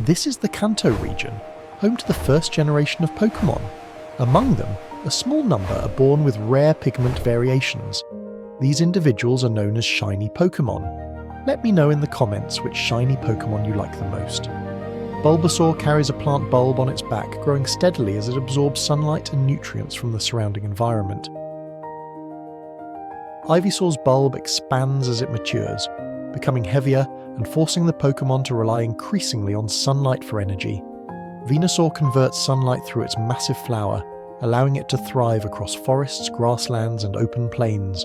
This is the Kanto region, home to the first generation of Pokémon. Among them, a small number are born with rare pigment variations. These individuals are known as shiny Pokémon. Let me know in the comments which shiny Pokémon you like the most. Bulbasaur carries a plant bulb on its back, growing steadily as it absorbs sunlight and nutrients from the surrounding environment. Ivysaur's bulb expands as it matures, becoming heavier and forcing the Pokémon to rely increasingly on sunlight for energy. Venusaur converts sunlight through its massive flower, allowing it to thrive across forests, grasslands, and open plains.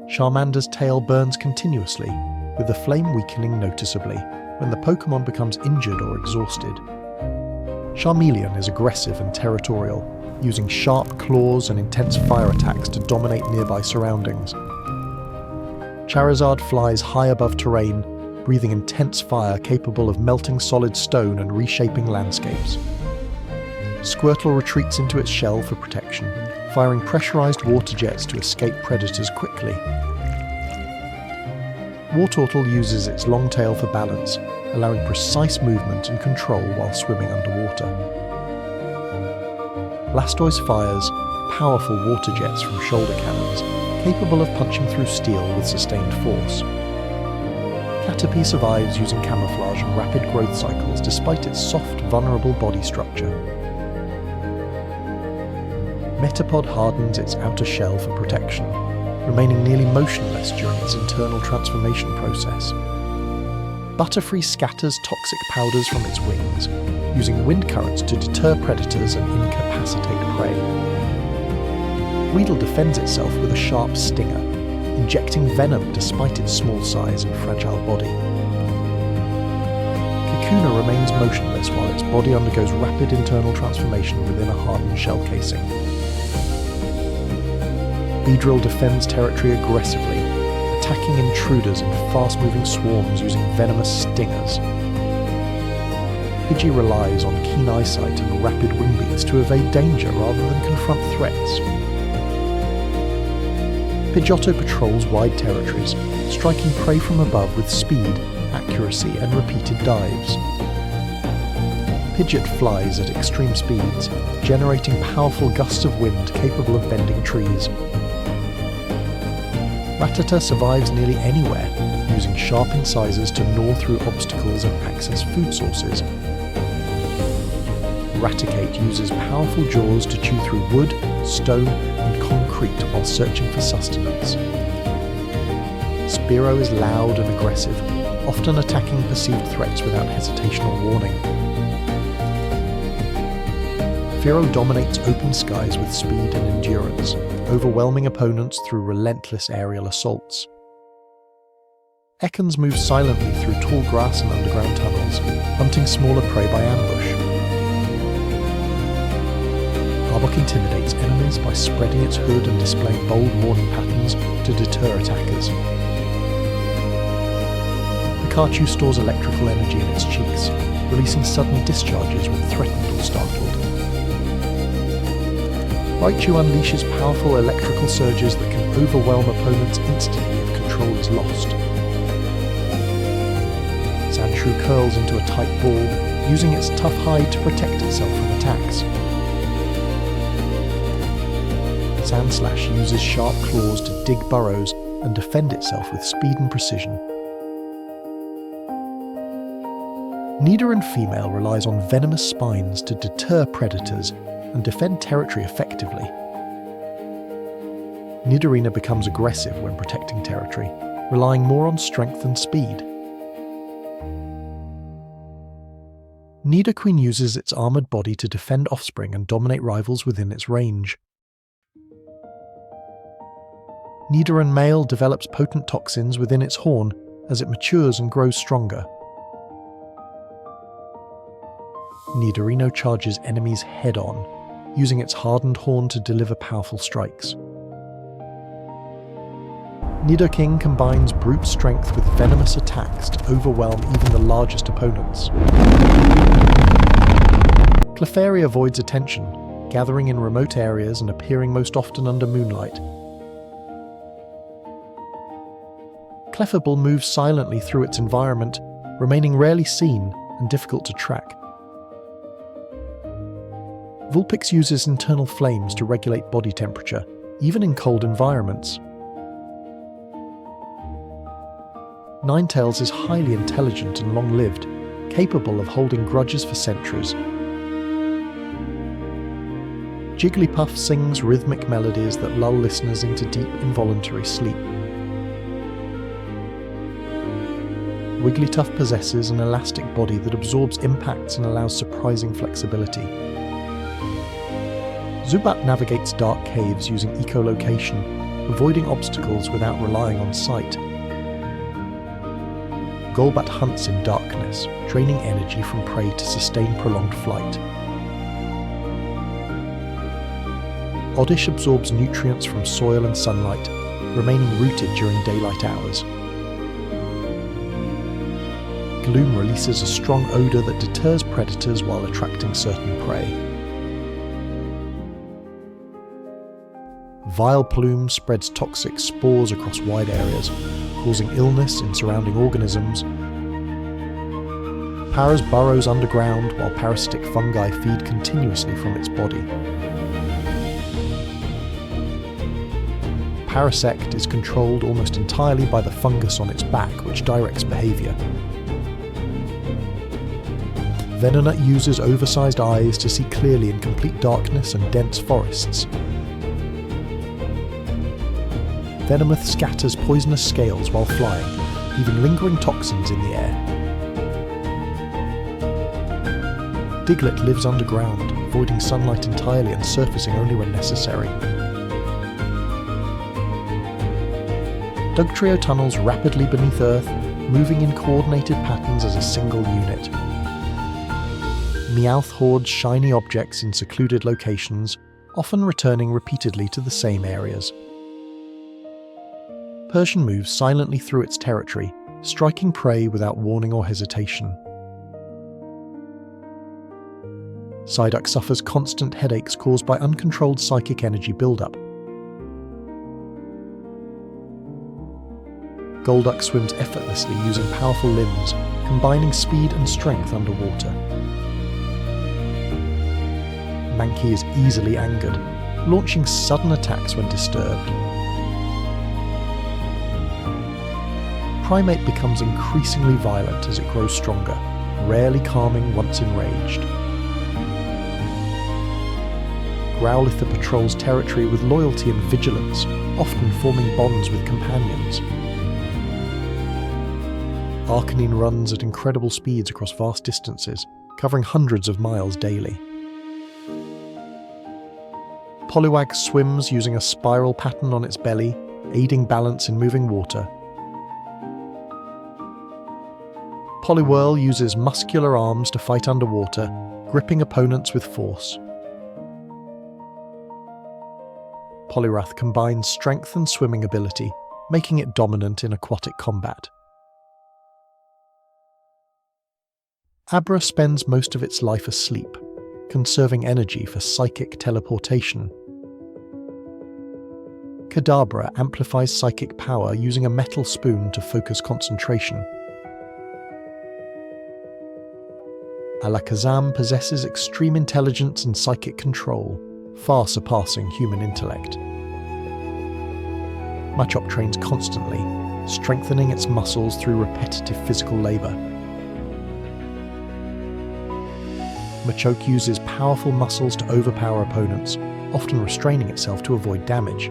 Charmander's tail burns continuously, with the flame weakening noticeably when the Pokémon becomes injured or exhausted. Charmeleon is aggressive and territorial, using sharp claws and intense fire attacks to dominate nearby surroundings. Charizard flies high above terrain, breathing intense fire capable of melting solid stone and reshaping landscapes. Squirtle retreats into its shell for protection, firing pressurized water jets to escape predators quickly. Wartortle uses its long tail for balance, allowing precise movement and control while swimming underwater. Blastoise fires powerful water jets from shoulder cannons, capable of punching through steel with sustained force. Caterpie survives using camouflage and rapid growth cycles despite its soft, vulnerable body structure. Metapod hardens its outer shell for protection, remaining nearly motionless during its internal transformation process. Butterfree scatters toxic powders from its wings, using wind currents to deter predators and incapacitate prey. Weedle defends itself with a sharp stinger, injecting venom despite its small size and fragile body. Kakuna remains motionless while its body undergoes rapid internal transformation within a hardened shell casing. Beedrill defends territory aggressively, attacking intruders in fast-moving swarms using venomous stingers. Pidgey relies on keen eyesight and rapid wing beats to evade danger rather than confront threats. Pidgeotto patrols wide territories, striking prey from above with speed, accuracy, and repeated dives. Pidgeot flies at extreme speeds, generating powerful gusts of wind capable of bending trees. Rattata survives nearly anywhere, using sharp incisors to gnaw through obstacles and access food sources. Raticate uses powerful jaws to chew through wood, stone, and concrete while searching for sustenance. Spearow is loud and aggressive, often attacking perceived threats without hesitation or warning. Fearow dominates open skies with speed and endurance, overwhelming opponents through relentless aerial assaults. Ekans moves silently through tall grass and underground tunnels, hunting smaller prey by ambush. Arbok intimidates enemies by spreading its hood and displaying bold warning patterns to deter attackers. Pikachu stores electrical energy in its cheeks, releasing sudden discharges when threatened or startled. Raichu unleashes powerful electrical surges that can overwhelm opponents instantly if control is lost. Sandshrew curls into a tight ball, using its tough hide to protect itself from attacks. Sandslash uses sharp claws to dig burrows and defend itself with speed and precision. Nidoran female relies on venomous spines to deter predators and defend territory effectively. Nidorina becomes aggressive when protecting territory, relying more on strength and speed. Nidoqueen uses its armoured body to defend offspring and dominate rivals within its range. Nidoran male develops potent toxins within its horn as it matures and grows stronger. Nidorino charges enemies head-on, using its hardened horn to deliver powerful strikes. Nidoking combines brute strength with venomous attacks to overwhelm even the largest opponents. Clefairy avoids attention, gathering in remote areas and appearing most often under moonlight. Clefable moves silently through its environment, remaining rarely seen and difficult to track. Vulpix uses internal flames to regulate body temperature, even in cold environments. Ninetales is highly intelligent and long-lived, capable of holding grudges for centuries. Jigglypuff sings rhythmic melodies that lull listeners into deep, involuntary sleep. Wigglytuff possesses an elastic body that absorbs impacts and allows surprising flexibility. Zubat navigates dark caves using echolocation, avoiding obstacles without relying on sight. Golbat hunts in darkness, draining energy from prey to sustain prolonged flight. Oddish absorbs nutrients from soil and sunlight, remaining rooted during daylight hours. Gloom releases a strong odour that deters predators while attracting certain prey. Vileplume spreads toxic spores across wide areas, causing illness in surrounding organisms. Paras burrows underground while parasitic fungi feed continuously from its body. Parasect is controlled almost entirely by the fungus on its back, which directs behaviour. Venonat uses oversized eyes to see clearly in complete darkness and dense forests. Venomoth scatters poisonous scales while flying, leaving lingering toxins in the air. Diglett lives underground, avoiding sunlight entirely and surfacing only when necessary. Dugtrio tunnels rapidly beneath Earth, moving in coordinated patterns as a single unit. Meowth hoards shiny objects in secluded locations, often returning repeatedly to the same areas. Persian moves silently through its territory, striking prey without warning or hesitation. Psyduck suffers constant headaches caused by uncontrolled psychic energy buildup. Golduck swims effortlessly using powerful limbs, combining speed and strength underwater. Mankey is easily angered, launching sudden attacks when disturbed. Primate becomes increasingly violent as it grows stronger, rarely calming once enraged. Growlithe patrols territory with loyalty and vigilance, often forming bonds with companions. Arcanine runs at incredible speeds across vast distances, covering hundreds of miles daily. Poliwag swims using a spiral pattern on its belly, aiding balance in moving water. Poliwhirl uses muscular arms to fight underwater, gripping opponents with force. Poliwrath combines strength and swimming ability, making it dominant in aquatic combat. Abra spends most of its life asleep, conserving energy for psychic teleportation. Kadabra amplifies psychic power using a metal spoon to focus concentration. Alakazam possesses extreme intelligence and psychic control, far surpassing human intellect. Machop trains constantly, strengthening its muscles through repetitive physical labour. Machoke uses powerful muscles to overpower opponents, often restraining itself to avoid damage.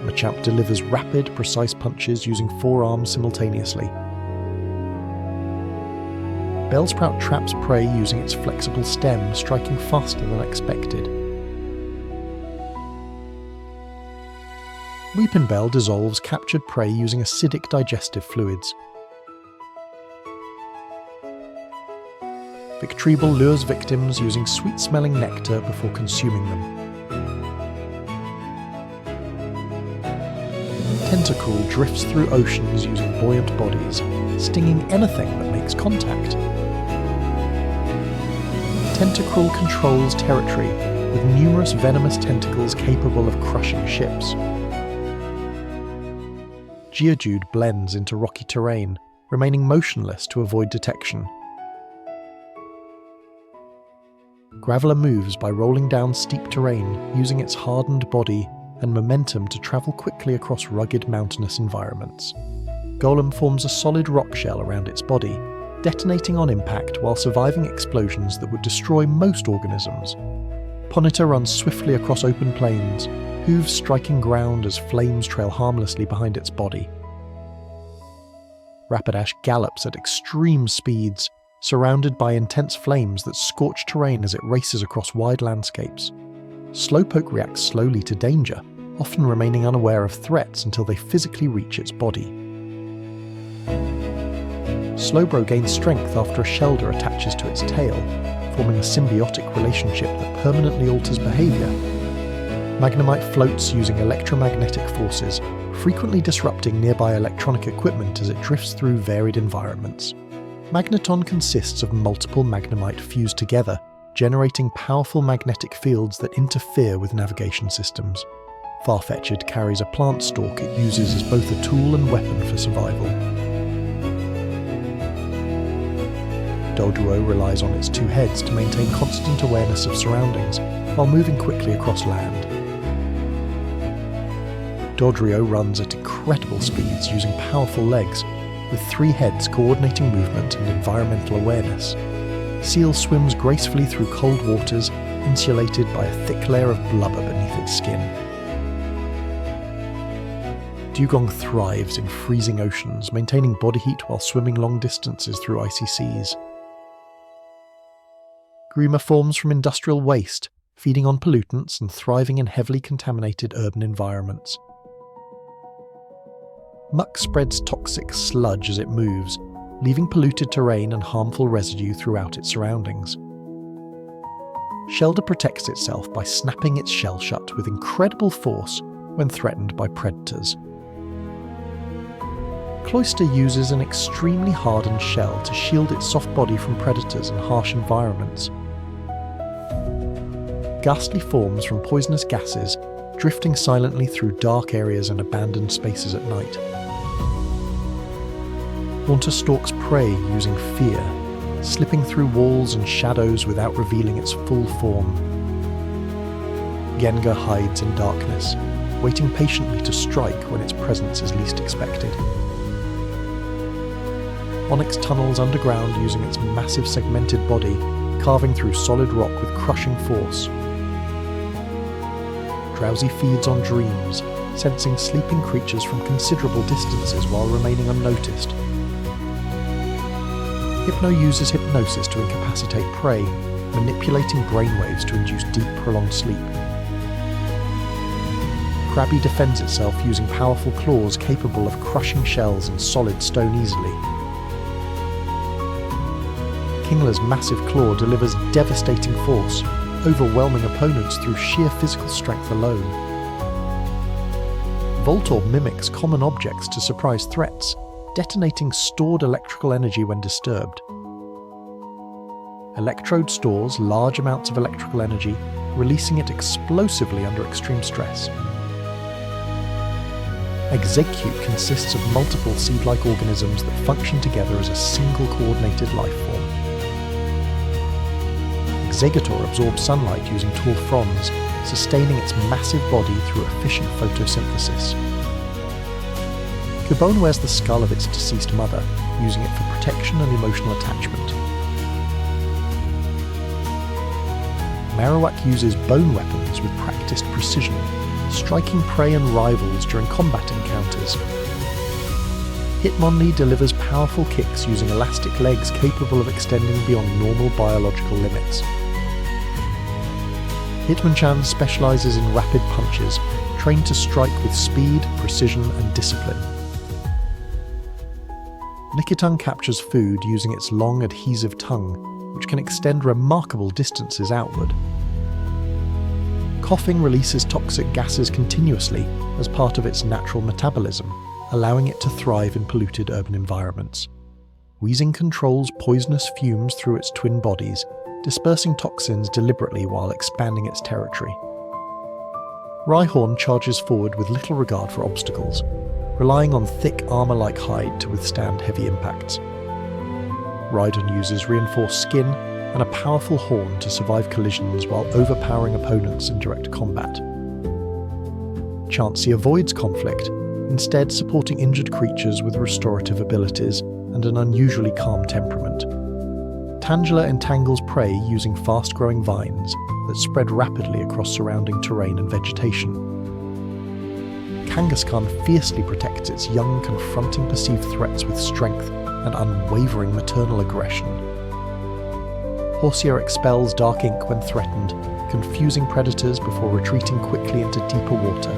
Machamp delivers rapid, precise punches using 4 arms simultaneously. Bellsprout traps prey using its flexible stem, striking faster than expected. Weepinbell dissolves captured prey using acidic digestive fluids. Victreebel lures victims using sweet-smelling nectar before consuming them. Tentacool drifts through oceans using buoyant bodies, stinging anything that makes contact. Tentacruel controls territory, with numerous venomous tentacles capable of crushing ships. Geodude blends into rocky terrain, remaining motionless to avoid detection. Graveler moves by rolling down steep terrain, using its hardened body and momentum to travel quickly across rugged mountainous environments. Golem forms a solid rock shell around its body, detonating on impact while surviving explosions that would destroy most organisms. Ponyta runs swiftly across open plains, hooves striking ground as flames trail harmlessly behind its body. Rapidash gallops at extreme speeds, surrounded by intense flames that scorch terrain as it races across wide landscapes. Slowpoke reacts slowly to danger, often remaining unaware of threats until they physically reach its body. Slowbro gains strength after a Shelder attaches to its tail, forming a symbiotic relationship that permanently alters behaviour. Magnemite floats using electromagnetic forces, frequently disrupting nearby electronic equipment as it drifts through varied environments. Magneton consists of multiple Magnemite fused together, generating powerful magnetic fields that interfere with navigation systems. Farfetch'd carries a plant stalk it uses as both a tool and weapon for survival. Doduo relies on its two heads to maintain constant awareness of surroundings, while moving quickly across land. Dodrio runs at incredible speeds using powerful legs, with three heads coordinating movement and environmental awareness. Seal swims gracefully through cold waters, insulated by a thick layer of blubber beneath its skin. Dugong thrives in freezing oceans, maintaining body heat while swimming long distances through icy seas. Grima forms from industrial waste, feeding on pollutants and thriving in heavily contaminated urban environments. Muck spreads toxic sludge as it moves, leaving polluted terrain and harmful residue throughout its surroundings. Shelder protects itself by snapping its shell shut with incredible force when threatened by predators. Cloyster uses an extremely hardened shell to shield its soft body from predators and harsh environments. Ghastly forms from poisonous gases, drifting silently through dark areas and abandoned spaces at night. Haunter stalks prey using fear, slipping through walls and shadows without revealing its full form. Gengar hides in darkness, waiting patiently to strike when its presence is least expected. Onyx tunnels underground using its massive segmented body, carving through solid rock with crushing force. Drowsy feeds on dreams, sensing sleeping creatures from considerable distances while remaining unnoticed. Hypno uses hypnosis to incapacitate prey, manipulating brainwaves to induce deep, prolonged sleep. Krabby defends itself using powerful claws capable of crushing shells and solid stone easily. Kingler's massive claw delivers devastating force, overwhelming opponents through sheer physical strength alone. Voltorb mimics common objects to surprise threats, detonating stored electrical energy when disturbed. Electrode stores large amounts of electrical energy, releasing it explosively under extreme stress. Exegcute consists of multiple seed-like organisms that function together as a single coordinated life form. Exegator absorbs sunlight using tall fronds, sustaining its massive body through efficient photosynthesis. Cubone wears the skull of its deceased mother, using it for protection and emotional attachment. Marowak uses bone weapons with practiced precision, striking prey and rivals during combat encounters. Hitmonlee delivers powerful kicks using elastic legs capable of extending beyond normal biological limits. Hitmonchan specialises in rapid punches, trained to strike with speed, precision and discipline. Lickitung captures food using its long adhesive tongue, which can extend remarkable distances outward. Coughing releases toxic gases continuously as part of its natural metabolism, allowing it to thrive in polluted urban environments. Wheezing controls poisonous fumes through its twin bodies, dispersing toxins deliberately while expanding its territory. Rhyhorn charges forward with little regard for obstacles, relying on thick armour-like hide to withstand heavy impacts. Rhydon uses reinforced skin and a powerful horn to survive collisions while overpowering opponents in direct combat. Chansey avoids conflict, instead supporting injured creatures with restorative abilities and an unusually calm temperament. Tangela entangles prey using fast-growing vines that spread rapidly across surrounding terrain and vegetation. Kangaskhan fiercely protects its young, confronting perceived threats with strength and unwavering maternal aggression. Horsier expels dark ink when threatened, confusing predators before retreating quickly into deeper water.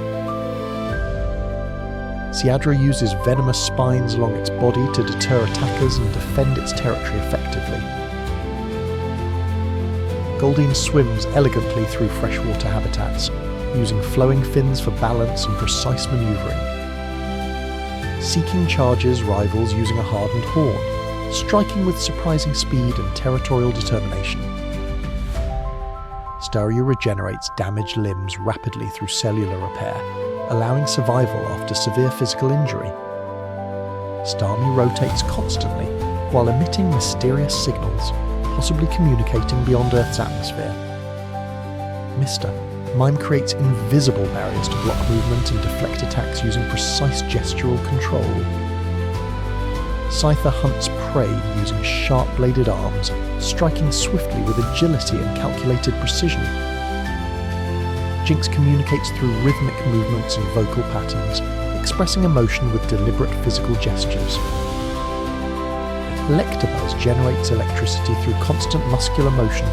Seadra uses venomous spines along its body to deter attackers and defend its territory effectively. Goldeen swims elegantly through freshwater habitats, using flowing fins for balance and precise manoeuvring. Seeking charges rivals using a hardened horn, striking with surprising speed and territorial determination. Staryu regenerates damaged limbs rapidly through cellular repair, allowing survival after severe physical injury. Starmie rotates constantly while emitting mysterious signals, possibly communicating beyond Earth's atmosphere. Mr. Mime creates invisible barriers to block movement and deflect attacks using precise gestural control. Scyther hunts prey using sharp-bladed arms, striking swiftly with agility and calculated precision. Jinx communicates through rhythmic movements and vocal patterns, expressing emotion with deliberate physical gestures. Electabuzz generates electricity through constant muscular motion,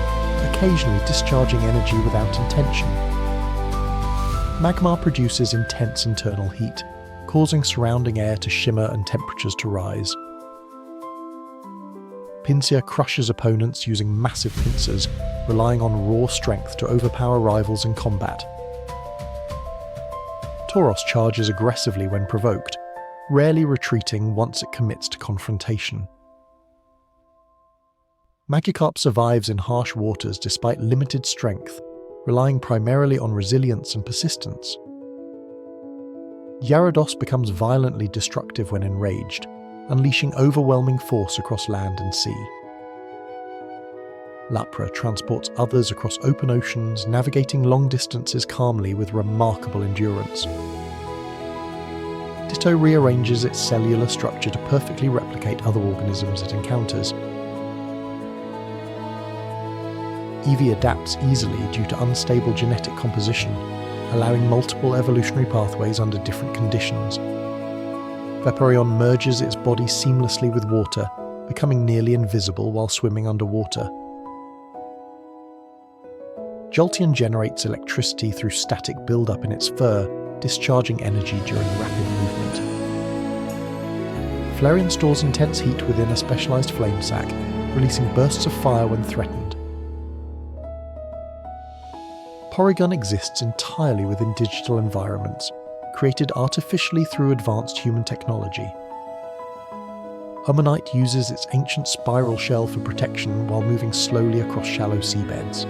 occasionally discharging energy without intention. Magmar produces intense internal heat, causing surrounding air to shimmer and temperatures to rise. Pinsir crushes opponents using massive pincers, relying on raw strength to overpower rivals in combat. Tauros charges aggressively when provoked, rarely retreating once it commits to confrontation. Magikarp survives in harsh waters despite limited strength, relying primarily on resilience and persistence. Gyarados becomes violently destructive when enraged, unleashing overwhelming force across land and sea. Lapra transports others across open oceans, navigating long distances calmly with remarkable endurance. Ditto rearranges its cellular structure to perfectly replicate other organisms it encounters. Eevee adapts easily due to unstable genetic composition, allowing multiple evolutionary pathways under different conditions. Vaporeon merges its body seamlessly with water, becoming nearly invisible while swimming underwater. Jolteon generates electricity through static buildup in its fur, discharging energy during rapid movement. Flareon stores intense heat within a specialized flame sac, releasing bursts of fire when threatened. Porygon exists entirely within digital environments, created artificially through advanced human technology. Omanyte uses its ancient spiral shell for protection while moving slowly across shallow seabeds.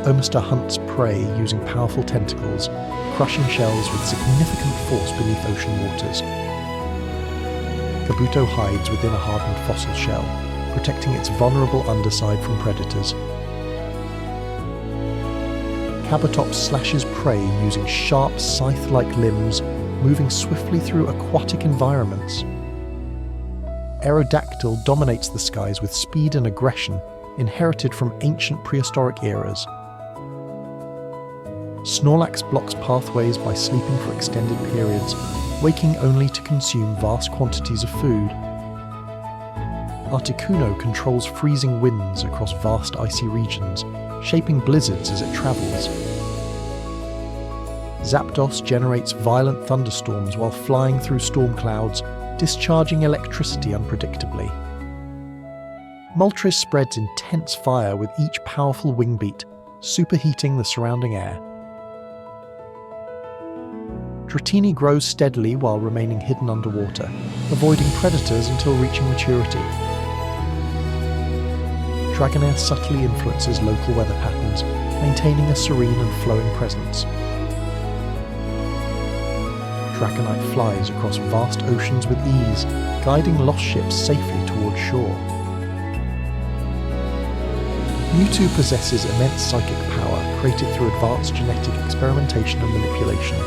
Omastar hunts prey using powerful tentacles, crushing shells with significant force beneath ocean waters. Kabuto hides within a hardened fossil shell, protecting its vulnerable underside from predators. Kabutops slashes prey using sharp, scythe-like limbs, moving swiftly through aquatic environments. Aerodactyl dominates the skies with speed and aggression, inherited from ancient prehistoric eras. Snorlax blocks pathways by sleeping for extended periods, waking only to consume vast quantities of food. Articuno controls freezing winds across vast icy regions, shaping blizzards as it travels. Zapdos generates violent thunderstorms while flying through storm clouds, discharging electricity unpredictably. Moltres spreads intense fire with each powerful wing beat, superheating the surrounding air. Dratini grows steadily while remaining hidden underwater, avoiding predators until reaching maturity. Dragonair subtly influences local weather patterns, maintaining a serene and flowing presence. Draconite flies across vast oceans with ease, guiding lost ships safely towards shore. Mewtwo possesses immense psychic power created through advanced genetic experimentation and manipulation.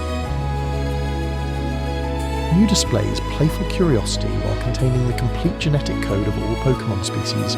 Mew displays playful curiosity while containing the complete genetic code of all Pokémon species,